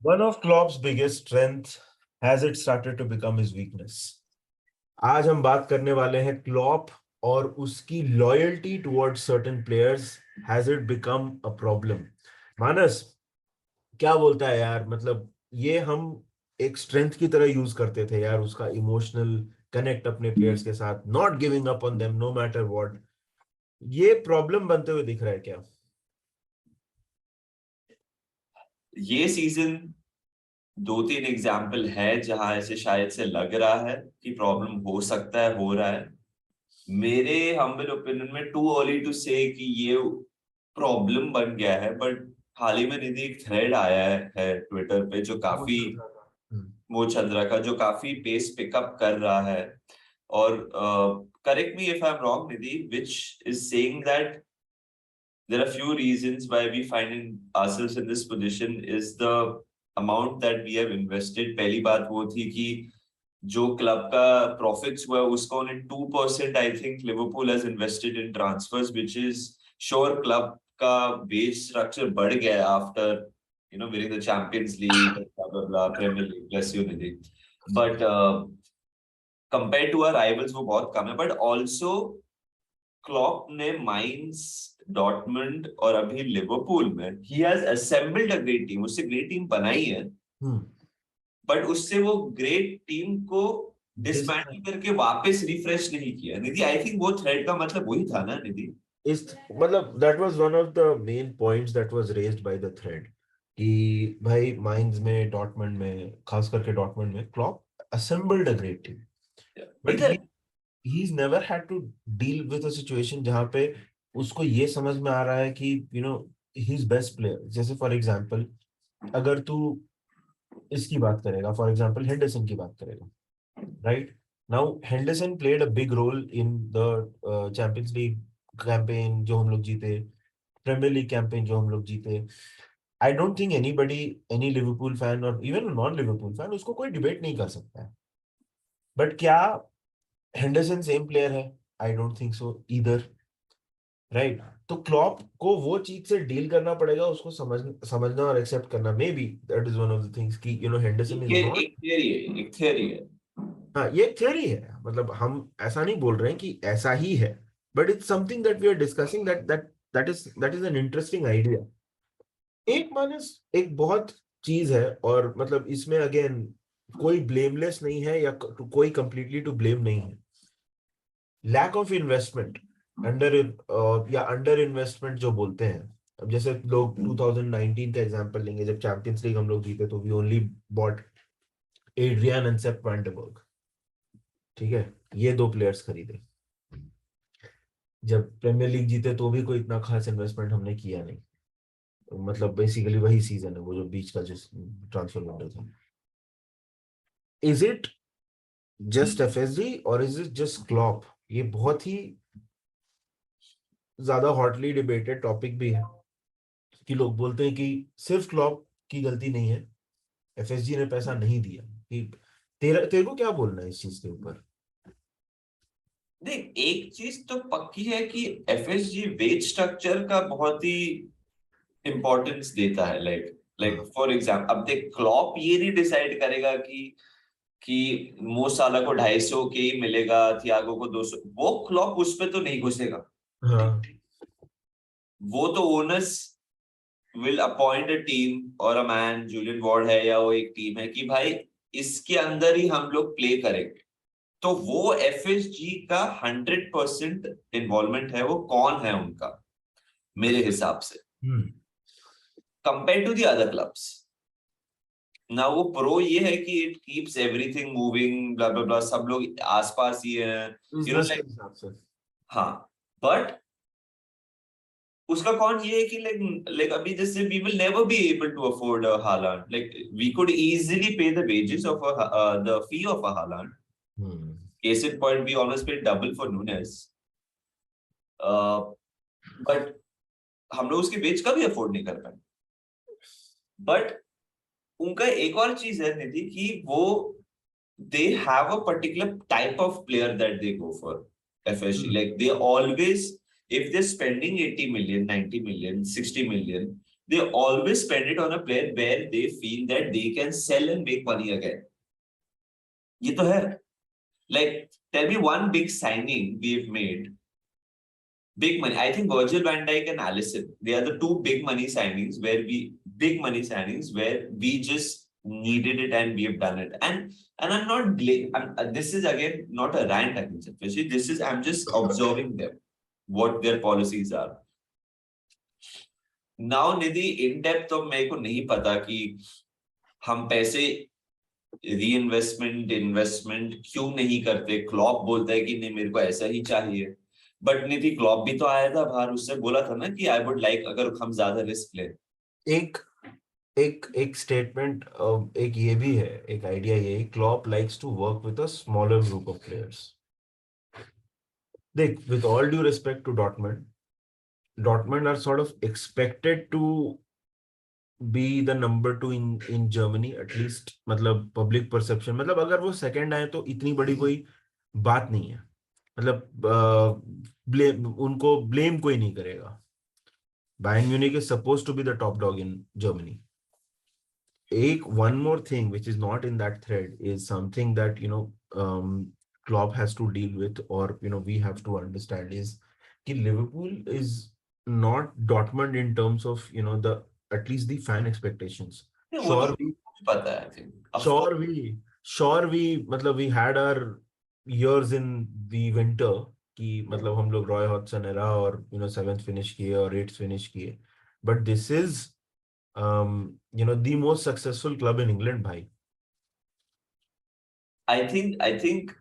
One of Klopp's biggest strength has it started to become his weakness. आज हम बात करने वाले हैं क्लॉप और उसकी loyalty towards certain players has it become a problem. Manas क्या बोलता है यार, मतलब ये हम एक स्ट्रेंथ की तरह यूज करते थे यार, उसका इमोशनल कनेक्ट अपने प्लेयर्स के साथ, not giving up on them no matter what. ये प्रॉब्लम बनते हुए दिख रहा है क्या? ये सीजन दो तीन एग्जाम्पल है जहां ऐसे शायद से लग रहा है कि प्रॉब्लम हो सकता है, हो रहा है। मेरे हम्बल ओपिनियन में टू अर्ली टू से कि ये प्रॉब्लम बन गया है, बट हाल ही में निधि एक थ्रेड आया है ट्विटर पे जो वो काफी, चल रहा था। वो चंद्रा का जो काफी पेस पिकअप कर रहा है। और correct me if I am wrong Nidhi, which is saying that there are few reasons why we find ourselves in this position is the amount that we have invested. पहली बात वो थी कि जो क्लब का प्रॉफिट्स हुआ उसका only 2% I think Liverpool has invested in transfers, which is sure club का बेस स्ट्रक्चर बढ़ गया after winning the Champions League, blah blah blah, Premier League, bless you Nidhi. But compared to our rivals वो बहुत कम है, but also Klopp ने mines, Dortmund और अभी Liverpool में he has assembled a great team. उससे ग्रेट टीम बनाई है, बट उससे वो ग्रेट टीम को डिसमैंटल करके वापस रिफ्रेश नहीं किया। निधि, आई थिंक वो थ्रेड का मतलब वही था ना निधि? इस मतलब that was one of the main points that was raised by the thread कि भाई माइंस में, डॉर्टमुंड में, खास करके डॉर्टमुंड में Klopp assembled a great team, but इधर he's never had to deal with a situation जहां पे उसको ये समझ में आ रहा है कि he's best player। जैसे फॉर एग्जांपल अगर तू इसकी बात करेगा, फॉर एग्जांपल हेंडरसन की बात करेगा, right? Now Henderson played a big role in the Champions League campaign जो हम लोग जीते, प्रीमियर लीग कैंपेन जो हम लोग जीते। I don't think anybody, any Liverpool fan और इवन नॉन लिवरपूल फैन उसको कोई डिबेट नहीं कर सकता है। बट क्या हेंडरसन सेम प्लेयर है? आई डोंट थिंक सो इधर, राइट? तो क्लॉप को वो चीज से डील करना पड़ेगा, उसको समझना और एक्सेप्ट करना। May be that is one of the things कि हेंडरसन इज नॉट। एक थियरी है, एक थियरी है। हाँ, ये एक थ्योरी है, मतलब हम ऐसा नहीं बोल रहे हैं कि ऐसा ही है, but it's something that we are discussing, that is an interesting idea. एक मानस एक बहुत चीज है, और मतलब इसमें अगेन कोई ब्लेमलेस नहीं है या कोई कंप्लीटली टू ब्लेम नहीं है। लैक ऑफ इन्वेस्टमेंट, अंडर या अंडर इन्वेस्टमेंट जो बोलते हैं। अब जैसे लोग 2019 का एग्जांपल लेंगे, जब चैंपियंस लीग हम लोग जीते तो we only bought Adrian and Sepp van den Berg, ठीक है? ये दो प्लेयर्स खरीदे। जब प्रीमियर लीग जीते तो भी कोई इतना खास इन्वेस्टमेंट हमने किया नहीं। तो मतलब बेसिकली वही सीजन है वो जो बीच का जिस ट्रांसफर विंडो था। इज इट जस्ट एफएसजी और इज इट जस्ट क्लॉप? ये बहुत ही ज्यादा हॉटली डिबेटेड टॉपिक भी है कि लोग बोलते हैं कि सिर्फ क्लॉप की गलती नहीं है, एफएसजी ने पैसा नहीं दिया। कि तेरे तेरे को क्या बोलना है इस चीज के ऊपर? देख, एक चीज तो पक्की है कि एफएसजी वेज स्ट्रक्चर का बहुत ही इंपॉर्टेंस देता है। लाइक लाइक हाँ, फॉर एग्जाम्पल, अब देख क्लॉप ये नहीं डिसाइड करेगा कि मो साला को 250 के ही मिलेगा, थियागो को 200, वो क्लॉप उस पे तो नहीं घुसेगा। हाँ। वो तो owners will appoint a team और अ मैन, जूलियन वार्ड है या वो एक टीम है कि भाई इसके अंदर ही हम लोग प्ले करेंगे। तो वो एफएसजी का 100% इन्वॉल्वमेंट है, वो कौन है उनका, मेरे हिसाब से, hmm. Compare to the other clubs ना। वो प्रो ये है कि it keeps everything moving, blah blah blah, सब लोग आसपास ही है, बिजनेस के लाइक। हिसाब से। हाँ, बट उसका कौन ये है कि लाइक लाइक अभी जैसे we will never be able to afford Haaland. Like we could easily pay the wages of the fee of a Haaland. Hmm. Case in point, we almost paid double for Nunez, but हम लोग उसके veg का भी afford नहीं कर पाए। But उनका एक और चीज है निधि कि वो they have a particular type of player that they go for FSG. Hmm. Like they always, if they're spending 80 million, 90 million, 60 million, they always spend it on a player where they feel that they can sell and make money again. ये तो है. Like, tell me one big signing we've made. Big money. I think Virgil van Dijk and Alisson, they are the two big money signings where we just needed it and we have done it. And I'm not this is again not a rant against FSG. I'm just observing them, what their policies are. Now Nidhi, in depth तो मेरे को नहीं पता कि हम पैसे investment क्यों नहीं करते. क्लॉप बोलता है कि नहीं मेरे को ऐसा ही चाहिए, बट निधि क्लॉप भी तो आया था बाहर, उससे बोला था ना कि आई वुड लाइक अगर हम ज्यादा रिस्क ले. एक स्टेटमेंट, एक ये भी है, एक आइडिया ये, Klopp likes to work with a smaller group of players. देख, with all due respect to Dortmund are sort of expected to be the number 2 in Germany at least. मतलब पब्लिक परसेप्शन, मतलब अगर वो second आए तो इतनी बड़ी कोई बात नहीं है. मतलब उनको ब्लेम कोई नहीं करेगा. Bayern Munich is supposed to be the top dog in Germany. One more thing which is not in that thread is something that Klopp has to deal with, or we have to understand, is कि Liverpool is not Dortmund in terms of the at least the fan expectations. Sure, pata hai, I think. Sure, मतलब we had our years in the winter कि मतलब हम लोग Roy Hodson era और 7th finish किए और 8th finish किए, but this is the most successful club in England, भाई. I think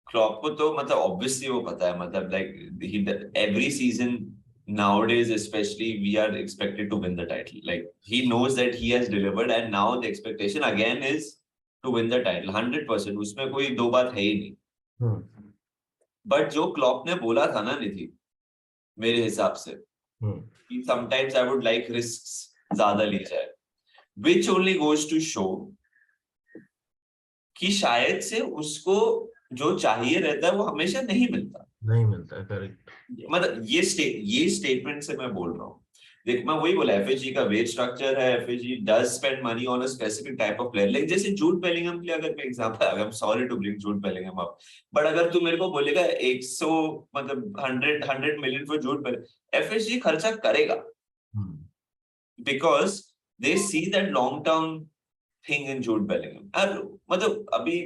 Klopp को तो मतलब obviously वो पता है, मतलब like every season nowadays especially we are expected to win the title. Like he knows that he has delivered and now the expectation again is to win the title 100%. उसमें कोई दो बात है ही नहीं. But जो क्लॉप ने बोला था ना निधि, मेरे हिसाब से कि sometimes I would like risks ज्यादा ली जाए, which only goes to show कि शायद से उसको जो चाहिए रहता है वो हमेशा नहीं मिलता. करेक्ट. मतलब ये स्टेटमेंट से मैं बोल रहा हूँ. देख, मैं वही बोला, एफएसजी का वेज स्ट्रक्चर है, FSG does spend money on a specific type of player. Like जैसे जूड बेलिंगहम के लिए अगर मैं example, I am sorry to bring Jude Bellingham up, but अगर तू मेरे को बोलेगा 100 मतलब 100 million for Jude Bellingham, FSG खर्चा करेगा because they see that long term thing in Jude Bellingham. और मतलब अभी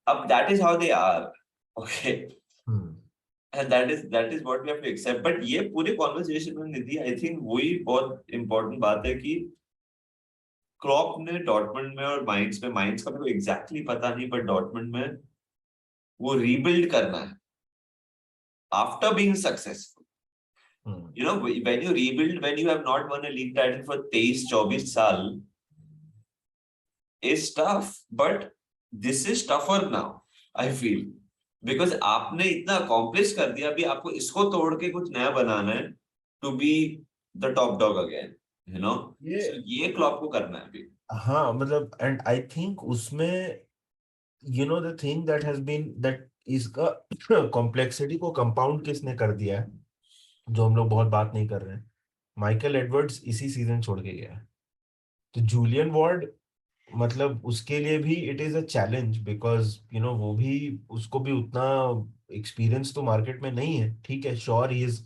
अब that is how they are, okay. And that is what we have to accept. But ये पूरे conversation में निधि, I think वही बहुत important बात है कि क्लॉप ने डॉर्टमंड में और माइंस का मेरे को exactly पता नहीं, but डॉर्टमंड में वो rebuild करना है after being successful. When you rebuild, when you have not won a league title for 23-24 साल, is tough. But this is tougher now, I feel. Because आपने इतना अकॉम्प्लिश कर दिया, अभी आपको इसको तोड़ के कुछ नया बनाना है to be the top dog again, ये क्लॉप को करना है अभी. हाँ, मतलब एंड आई थिंक उसमें the thing that has been that इसका कॉम्प्लेक्सिटी को कंपाउंड किसने कर दिया है, जो हम लोग बहुत बात नहीं कर रहे हैं. माइकल एडवर्ड्स इसी सीजन छोड़ के गया है. तो जूलियन वार्ड, मतलब उसके लिए भी it is a challenge because वो भी, उसको भी उतना एक्सपीरियंस तो मार्केट में नहीं है. ठीक है, श्योर ही इज,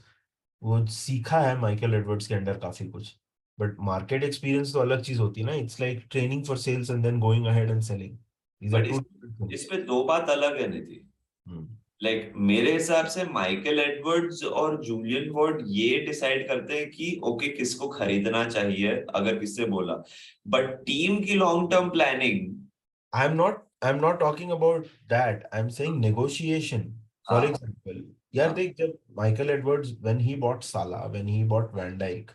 वो सीखा है माइकल एडवर्ड्स के अंडर काफी कुछ, बट मार्केट एक्सपीरियंस तो अलग चीज होती है ना. It's like training for sales and then going ahead and selling. इसमें दो बात अलग है निधि. लाइक मेरे हिसाब से माइकल एडवर्ड्स और जूलियन वार्ड ये डिसाइड करते हैं कि ओके किसको खरीदना चाहिए, अगर किससे बोला. बट टीम की long term planning, I am not talking about that, I am saying negotiation. For example, यार देख, जब Michael Edwards when he bought साला, when he bought van Dijk,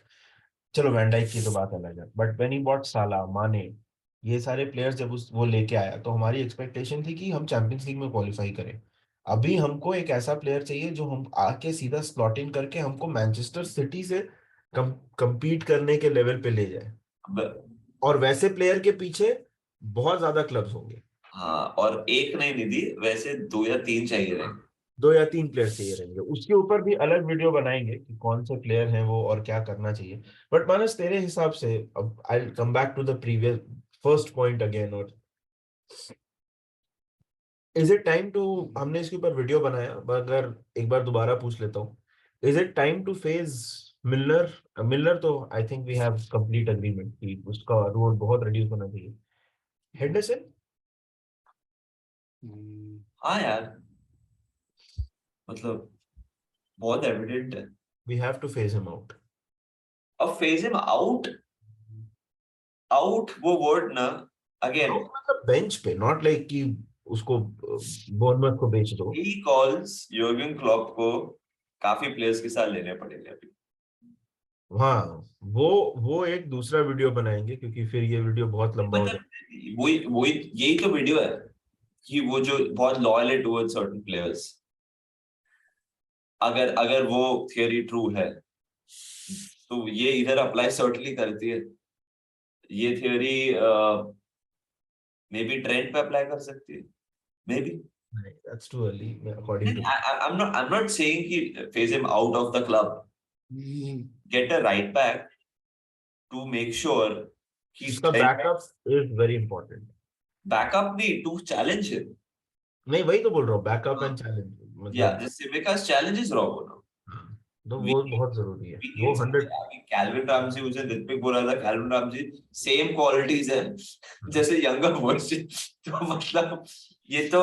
चलो वैन डाइक की तो बात अलग है, बट व्हेन ही बॉट साला, माने, ये सारे प्लेयर्स जब वो लेके आया तो हमारी एक्सपेक्टेशन थी कि हम चैंपियंस लीग में क्वालिफाई करें. अभी हमको एक ऐसा प्लेयर चाहिए जो हम आके सीधा स्लॉट इन करके हमको मैनचेस्टर सिटी से compete करने के लेवल पे ले जाए. और वैसे प्लेयर के पीछे बहुत ज्यादा क्लब्स होंगे. हाँ, और एक नहीं निधि, वैसे 2 या 3 चाहिए रहेंगे. 2 या 3 प्लेयर चाहिए रहेंगे, उसके ऊपर भी अलग वीडियो बनाएंगे कि कौन से प्लेयर हैं वो और क्या करना चाहिए। बट मानस तेरे हिसाब से, अब I come back to the previous first point again, और इज इट टाइम टू, हमने इसके ऊपर वीडियो बनाया, अगर एक बार दोबारा पूछ लेता हूँ, is it time to phase Milner? Milner तो I think we have complete agreement कि उसका रोल बहुत रिड्यूस होना चाहिए। हेंडरसन, हाँ यार, मतलब बहुत एविडेंट है। We have to phase him out. अब फेज हिम आउट, आउट वो वर्ड ना, अगेन आउट मतलब बेंच पे, नॉट लाइक कि उसको बोर्नमouth को बेच दो। ही कॉल्स योर्गन क्लॉप को काफी प्लेयर्स के साथ लेने पड़ेंगे अभी। हाँ, वो एक दूसरा वीडियो बनाएंगे, क्योंकि फिर ये वीडियो बहुत लंबा हो जाएगा। मतलब वही वही यही तो वीडियो है कि वो जो बहुत लॉयल है टुवर्ड्स सर्टेन प्लेयर्स, अगर अगर वो थियरी ट्रू है तो ये इधर अप्लाई सर्टनली करती है। ये थियरी मे बी ट्रेंड पे अप्लाई कर सकती है, may be. That's too early, according to I'm not saying कि phase him out of the club. Get a right back to make sure कि इसका backup is very important. Backup नहीं, to challenge him. नहीं, वही तो बोल रहा हूँ, बैकअप एंड चैलेंज, या मतलब दिस सिमिकास चैलेंज इज रॉन्ग ना। हाँ, तो We वो बहुत जरूरी है, we वो need 100। something। कैल्विन रामजी, मुझे ऋत्विक बोल रहा था कैल्विन रामजी सेम क्वालिटीज है जैसे यंगर वर्जन। तो मतलब ये तो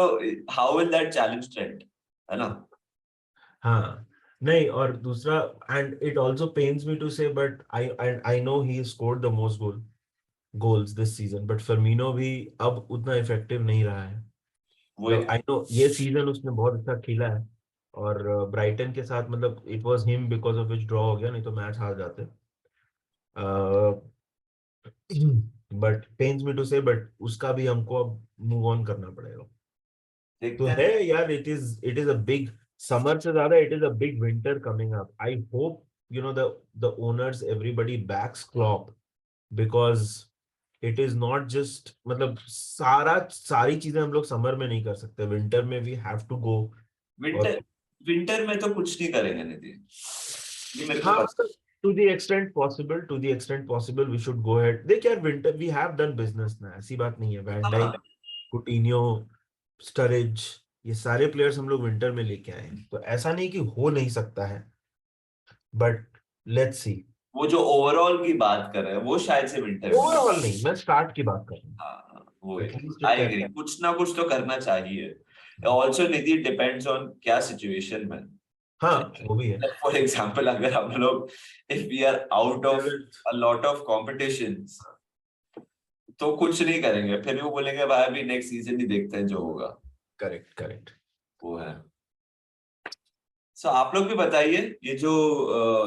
how will that challenge trend, है ना? हाँ, नहीं, और दूसरा, and it also pains me to say, but I know he scored the most goals this season, but Firmino भी अब उतना इफेक्टिव नहीं रहा है। वो मतलब आई नो ये सीजन उसने बहुत अच्छा खेला है, और ब्राइटन के साथ, मतलब it was him because of which draw हो गया, नहीं तो मैच हार जाते। But pens me to say, but उसका भी हमको अब मूव ऑन करना पड़ेगा। तो देखते है हैं। यार, it is a big summer से ज्यादा, it is a big winter coming up. I hope the owners everybody backs Klopp, because it is not just, मतलब सारी चीजें हम लोग समर में नहीं कर सकते, विंटर में वी हैव टू गो। और विंटर विंटर में तो कुछ नहीं करेंगे नितिन, ये मेरे को हाँ, पता। मतलब to the extent possible we should go ahead. देख यार, winter we have done business ना, ऐसी बात नहीं है। वैन हाँ, डाइक, कुटिन्यो, स्टरिज, ये सारे प्लेयर्स हम लोग विंटर में लेके आए हैं, तो ऐसा नहीं कि हो नहीं सकता है, बट लेट्स सी। वो जो ओवरऑल की बात कर रहे हैं वो शायद से विंटर में। ओवरऑल नहीं, मैं स्टार्ट की बात कर रहा हूँ। हाँ वो at least it I can. Agree, कुछ ना कुछ तो करना चाहिए। ऑल्सो निधि डिपेंड्स ऑन क्या सिचुएशन में। हाँ, वो भी है। फॉर एग्जाम्पल अगर हम लोग if we are out of a lot of competitions तो कुछ नहीं करेंगे, फिर वो बोलेंगे भाई अभी नेक्स्ट सीजन ही देखते हैं जो होगा। Correct, correct. वो है। सो आप लोग भी बताइए, ये जो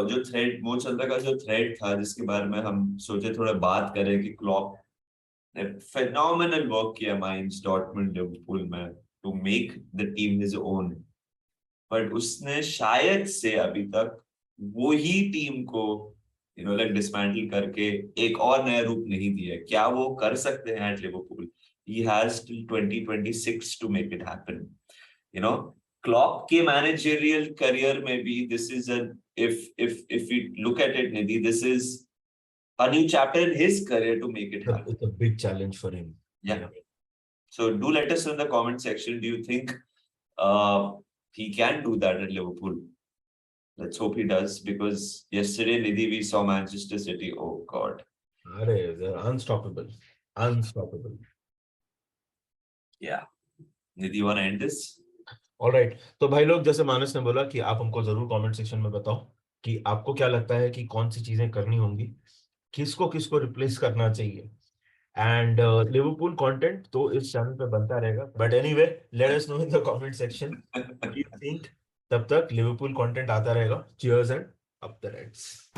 जो थ्रेड वो चल रहा का जो थ्रेड था जिसके बारे में हम सोचे थोड़ा बात करें कि क्लॉप ने phenomenal work किया माइंस डॉर्टमुंड लिवरपूल में to make the team his own, but उसने शायद से अभी तक वो ही टीम को लाइक डिसमेंटल करके एक और नया रूप नहीं दिया। क्या वो कर सकते हैं at Liverpool? He has till 2026 to make it happen. You know Klopp के मैनेजरियल करियर में भी this is a if we look at it, Nidhi, this is a new chapter in his career to make it happen. It's a big challenge for him. Yeah. So do let us know in the comment section. Do you think he can do that at Liverpool? Let's hope he does, because yesterday, Nidhi, we saw Manchester City. Oh God. अरे, they're unstoppable, unstoppable. Yeah. Nidhi, you want to end this? Alright, तो भाई लोग, जैसे मानस ने बोला कि आप हमको जरूर कमेंट सेक्शन में बताओ कि आपको क्या लगता है कि कौन सी चीजें करनी होंगी, किसको किसको रिप्लेस करना चाहिए। एंड लिवरपूल कंटेंट तो इस चैनल पे बनता रहेगा, but anyway, let us know in the comment section what you think. तब तक लिवरपूल कंटेंट आता रहेगा। Cheers and up the Reds.